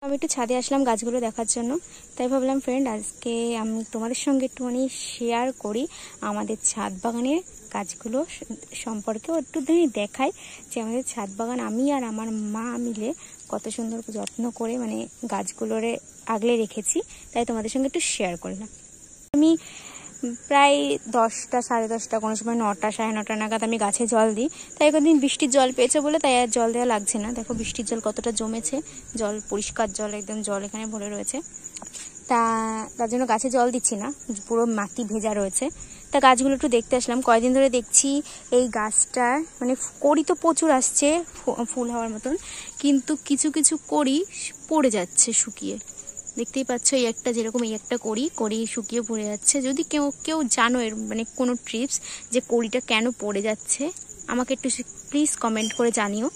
আমি একটু ছাদে আসলাম গাছগুলো দেখার জন্য, তাই ভাবলাম ফ্রেন্ড আজকে আমি তোমাদের সঙ্গে একটুখানি শেয়ার করি আমাদের ছাদ বাগানের গাছগুলো সম্পর্কে, একটুখানি দেখাই যে আমাদের ছাদ বাগান আমি আর আমার মা মিলে কত সুন্দর যত্ন করে মানে গাছগুলোরে আগলে রেখেছি। তাই তোমাদের সঙ্গে একটু শেয়ার করলাম। আমি প্রায় 10টা, 10:30, কোনো সময় 9টা, 9:30 নাগাদ আমি গাছে জল দিই। তাই একদিন বৃষ্টির জল পেয়েছে বলে তাই আর জল দেওয়া লাগছে না। দেখো বৃষ্টির জল কতটা জমেছে, জল পরিষ্কার জল, একদম জল এখানে ভরে রয়েছে। তার জন্য গাছে জল দিচ্ছি না, পুরো মাটি ভেজা রয়েছে। তা গাছগুলো একটু দেখতে আসলাম। কয়েকদিন ধরে দেখছি এই গাছটার মানে কড়ি তো প্রচুর আসছে ফুল হওয়ার মতন, কিন্তু কিছু কিছু কড়ি পড়ে যাচ্ছে শুকিয়ে। দেখতেই পাচ্ছ এই একটা, যেরকম এই একটা কড়ি শুকিয়ে পড়ে যাচ্ছে। যদি কেউ জানো এর মানে কোনো ট্রিপস যে কড়িটা কেন পড়ে যাচ্ছে, আমাকে একটু প্লিজ কমেন্ট করে জানিও।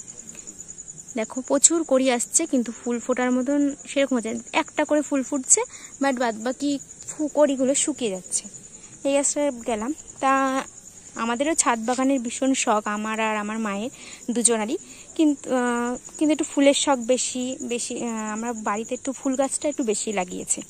দেখো প্রচুর কড়ি আসছে কিন্তু ফুল ফোটার মতন সেরকম হচ্ছে, একটা করে ফুল ফুটছে, বাট বাদ বাকি কড়িগুলো শুকিয়ে যাচ্ছে। এই গাছটা গেলাম। তা আমাদেরও ছাদ বাগানের ভীষণ শখ, আমার আর আমার মায়ের দুজনারই, কিন্তু একটু ফুলের শখ বেশি। আমরা বাড়িতে একটু ফুল গাছটা একটু বেশি লাগিয়েছে।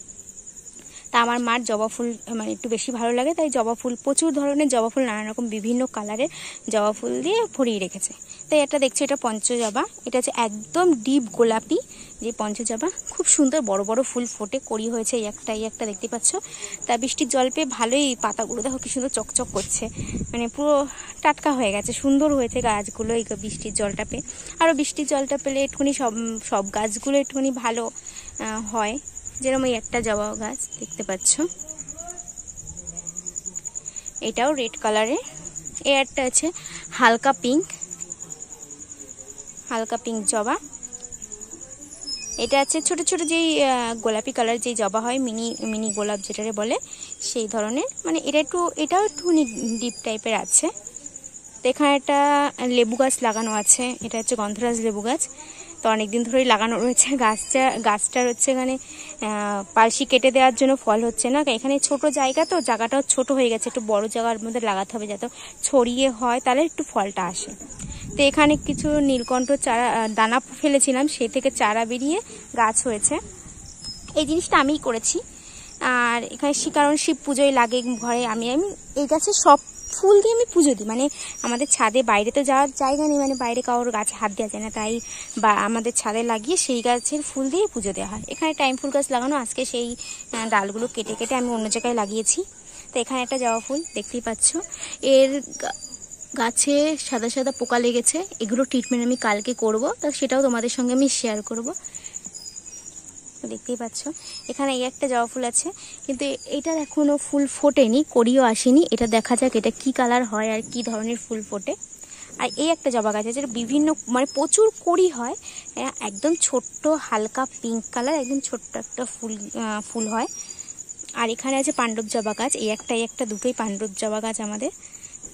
তা আমার মার জবা ফুল মানে একটু বেশি ভালো লাগে, তাই জবা ফুল, প্রচুর ধরনের জবা ফুল, নানা রকম বিভিন্ন কালারের জবা ফুল দিয়ে ভরিয়ে রেখেছে। তাই এটা দেখছি, এটা পঞ্চজবা, এটা হচ্ছে একদম ডিপ গোলাপি যে পঞ্চজবা, খুব সুন্দর বড় বড় ফুল ফোটে, কড়ি হয়েছে এই একটা দেখতে পাচ্ছ। তা বৃষ্টির জল পেয়ে ভালোই পাতাগুলো দেখো কি সুন্দর চকচক করছে, মানে পুরো টাটকা হয়ে গেছে, সুন্দর হয়েছে গাছগুলো এই বৃষ্টির জলটা পেয়ে। আরও বৃষ্টির জলটা পেলে একটুখানি সব গাছগুলো একটুখানি ভালো হয়। যেরকম এই একটা জবা গাছ দেখতে পাচ্ছ, এটাও রেড কালারের। এই একটা আছে হালকা পিঙ্ক জবা। এটা আছে ছোট ছোট যেই গোলাপি কালার যেই জবা হয়, মিনি গোলাপ যেটারে বলে, সেই ধরনের। মানে এটাও একটু ডিপ টাইপের আছে। তো এখানে একটা লেবু গাছ লাগানো আছে, এটা হচ্ছে গন্ধরাজ লেবু গাছ। তো অনেকদিন ধরেই লাগানো রয়েছে। গাছটার হচ্ছে এখানে পালসি কেটে দেওয়ার জন্য ফল হচ্ছে না। এখানে ছোট জায়গা, তো জায়গাটাও ছোট হয়ে গেছে, একটু বড় জায়গার মধ্যে লাগাতে হবে যাতে ছড়িয়ে হয়, তাহলে একটু ফলটা আসে। তো এখানে কিছু নীলকণ্ঠ চারা দানা ফেলেছিলাম, সেই থেকে চারা বেরিয়ে গাছ হয়েছে। এই জিনিসটা আমিই করেছি। আর এখানে কারণ শিব পুজোয় লাগে ঘরে, আমি এই গাছে সব ফুল দিয়ে আমি পুজো দিই। মানে আমাদের ছাদে, বাইরে তো যাওয়ার জায়গা নেই, মানে বাইরে কারোর গাছে হাত দেওয়া যায় না, তাই বা আমাদের ছাদে লাগিয়ে সেই গাছের ফুল দিয়ে পুজো দেওয়া হয়। এখানে টাইম ফুল গাছ লাগানো, আজকে সেই ডালগুলো কেটে কেটে আমি অন্য জায়গায় লাগিয়েছি। তো এখানে একটা জবা ফুল দেখতেই পাচ্ছ, এর গাছে সাদা সাদা পোকা লেগেছে, এগুলো ট্রিটমেন্ট আমি কালকে করব, তা সেটাও তোমাদের সঙ্গে আমি শেয়ার করব। দেখতেই পাচ্ছ এখানে এই একটা জবা ফুল আছে, কিন্তু এটার এখনো ফুল ফোটেনি, কড়িও আসেনি। এটা দেখা যাক এটা কি কালার হয় আর কি ধরনের ফুল ফোটে। আর এই একটা জবা গাছ আছে, বিভিন্ন মানে প্রচুর কড়ি হয়, একদম ছোট্ট হালকা পিঙ্ক কালার, একদম ছোট্ট একটা ফুল হয়। আর এখানে আছে পাণ্ডব জবা গাছ, এই একটা দুটোই পাণ্ডব জবা গাছ আমাদের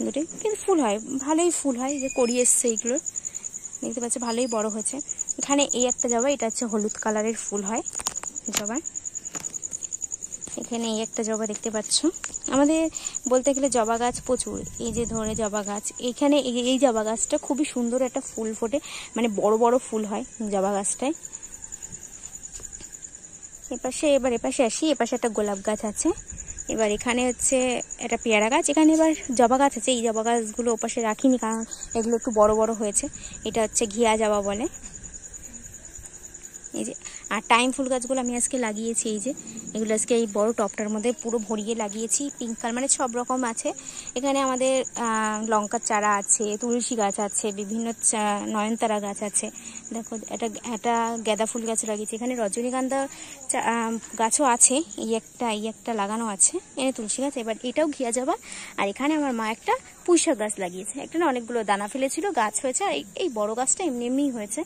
দুটোই, কিন্তু ফুল হয় ভালোই, ফুল হয়, যে কড়ি এসছে এইগুলোর দেখতে পাচ্ছ, ভালোই বড় হয়েছে। এখানে এই একটা জবা, এটা হচ্ছে হলুদ কালারের ফুল হয় জবা। এখানে এই একটা জবা দেখতে পাচ্ছ। আমাদের বলতে গেলে জবা গাছ প্রচুর, এই যে ধরে জবা গাছ, এখানে এই জবা গাছটা খুবই সুন্দর একটা ফুল ফোটে, মানে বড় বড় ফুল হয় জবা গাছটায়। এপাশে আসি, এপাশে একটা গোলাপ গাছ আছে। এবার এখানে হচ্ছে একটা পেয়ারা গাছ, এখানে এবার জবা গাছ আছে। এই জবা গাছগুলো ওপাশে রাখিনি কারণ এগুলো একটু বড় বড় হয়েছে। এটা হচ্ছে ঘিয়া জবা বলে। এই যে আর টাইম ফুল গাছগুলো আমি আজকে লাগিয়েছি, এই যে এগুলো আজকে এই বড় টপটার মধ্যে পুরো ভরিয়ে লাগিয়েছি, পিঙ্ক কালার, মানে সব রকম আছে। এখানে আমাদের লঙ্কার চারা আছে, তুলসী গাছ আছে, বিভিন্ন নয়নতারা গাছ আছে। দেখো এটা গাঁদা ফুল গাছ লাগিয়েছি, এখানে রজনীগন্ধা গাছও আছে, এই একটা লাগানো আছে, এখানে তুলসী গাছ। এবার এটাও ঘিয়া জবা। আর এখানে আমার মা একটা পুঁইশাক গাছ লাগিয়েছে, একটা না অনেকগুলো দানা ফেলেছিল, গাছ হয়েছে। আর এই বড় গাছটা এমনিই হয়েছে,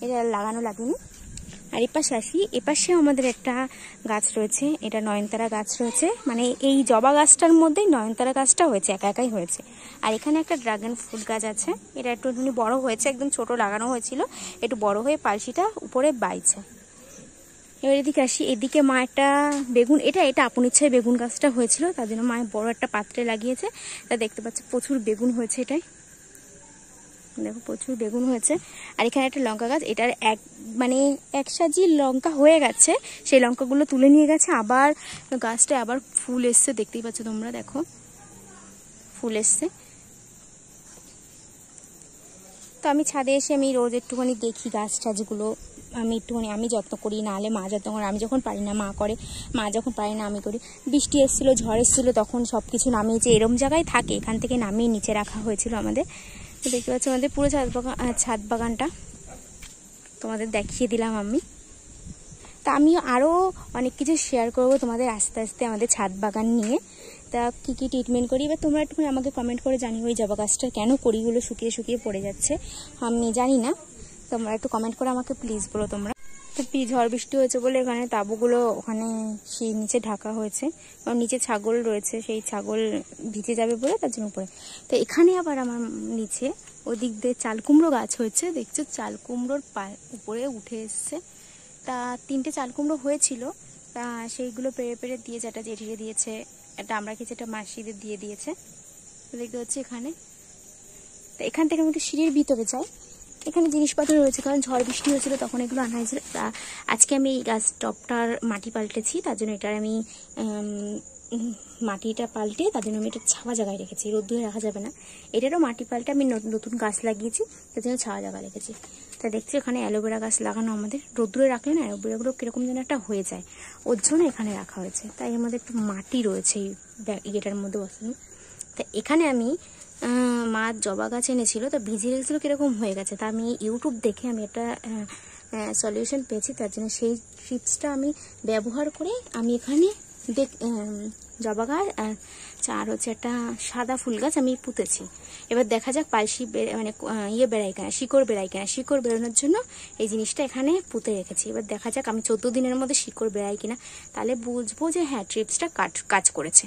এটা লাগানো লাগেনি। আর এপাশে আসি, এপাশেও আমাদের একটা গাছ রয়েছে, এটা নয়নতারা গাছ রয়েছে, মানে এই জবা গাছটার মধ্যেই নয়নতারা গাছটা হয়েছে, একাই হয়েছে। আর এখানে একটা ড্রাগন ফ্রুট গাছ আছে, এটা একটু বড় হয়েছে, একদম ছোট লাগানো হয়েছিল, একটু বড় হয়ে পালসিটা উপরে বাইছে। এবার এদিকে আসি, এদিকে মা একটা বেগুন, এটা আপন ইচ্ছায় বেগুন গাছটা হয়েছিল, তার জন্য মায়ের বড় একটা পাত্রে লাগিয়েছে। তা দেখতে পাচ্ছে প্রচুর বেগুন হয়েছে এটাই। দেখো প্রচুর বেগুন হয়েছে। আর এখানে একটা লঙ্কা গাছ, এটার এক সাজি লঙ্কা হয়ে গেছে, সেই লঙ্কাগুলো তুলে নিয়ে গেছে। আবার গাছটায় আবার ফুল এসছে, দেখতেই পাচ্ছ তোমরা, দেখো ফুল এসছে। তো আমি ছাদে এসে আমি রোজ একটুখানি দেখি গাছ টাছগুলো, আমি একটুখানি আমি যত্ন করি, নাহলে মা যত্ন করে। আমি যখন পারি না মা করে, মা যখন পারি না আমি করি। বৃষ্টি এসেছিলো, ঝড় এসেছিলো, তখন সব কিছু নামিয়েছে, এরম জায়গায় থাকে, এখান থেকে নামিয়ে নিচে রাখা হয়েছিল আমাদের। তো দেখতে পাচ্ছি আমাদের পুরো ছাদ বাগানটা তোমাদের দেখিয়ে দিলাম আমি। তা আমি আরও অনেক কিছু শেয়ার করব তোমাদের আস্তে আস্তে আমাদের ছাদ বাগান নিয়ে। তা কী কী ট্রিটমেন্ট করি, এবার তোমরা একটু আমাকে কমেন্ট করে জানিও ওই জবা গাছটা কেন কড়িগুলো শুকিয়ে শুকিয়ে পড়ে যাচ্ছে, আমি জানি না, তোমরা একটু কমেন্ট করে আমাকে প্লিজ বলো তোমরা। তো ঝড় বৃষ্টি হয়েছে বলে এখানে তাঁবুগুলো ওখানে সেই নিচে ঢাকা হয়েছে, কারণ নিচে ছাগল রয়েছে, সেই ছাগল ভিজে যাবে বলে তার জন্য উপরে। তো এখানে আবার আমার নিচে ওদিক দিয়ে চাল কুমড়ো গাছ হয়েছে, দেখছো চাল কুমড়োর উপরে উঠে এসছে। তা 3টে চাল কুমড়ো হয়েছিল, তা সেইগুলো পেড়ে পেড়ে দিয়েছে, একটা জেঠিরে দিয়েছে, একটা আমরা কিছু, একটা মাসিদের দিয়ে দিয়েছে। তো দেখতে হচ্ছে এখানে। তো এখান থেকে আমি একটু সিঁড়ির ভিতরে যাই, এখানে জিনিসপত্র রয়েছে, কারণ ঝড় বৃষ্টি হয়েছিল তখন এগুলো আনা হয়েছিল। তা আজকে আমি এই গাছ টপটার মাটি পাল্টেছি, তার জন্য এটার আমি মাটিটা পাল্টে তার জন্য আমি এটা ছাওয়া জায়গায় রেখেছি, রোদ্দুরে রাখা যাবে না। এটারও মাটি পাল্টে আমি নতুন গাছ লাগিয়েছি, তার জন্য ছাওয়া জায়গায় রেখেছি। তা দেখছি এখানে অ্যালোভেরা গাছ লাগানো, আমাদের রোদ্দুরে রাখলে না অ্যালোভেরাগুলো কীরকম যেন একটা হয়ে যায়, ওর জন্য এখানে রাখা হয়েছে। তাই এর মধ্যে একটু মাটি রয়েছে এই এটার মধ্যে বসানো। তা এখানে আমি মা জবা গাছ এনেছিল, তো ভিজিয়ে রেখেছিলো কীরকম হয়ে গেছে, তা আমি ইউটিউব দেখে আমি একটা সলিউশন পেয়েছি, তার জন্য সেই টিপসটা আমি ব্যবহার করে আমি এখানে জবা গাছ আর হচ্ছে একটা সাদা ফুল গাছ আমি পুঁতেছি। এবার দেখা যাক পালসি বেড়াই কেনা, শিকড় বেড়াই কেনা, শিকড় বেরোনোর জন্য এই জিনিসটা এখানে পুঁতে রেখেছি। এবার দেখা যাক আমি 14 দিনের মধ্যে শিকড় বেড়াই কিনা, তাহলে বুঝবো যে হ্যাঁ ট্রিপসটা কাজ করেছে।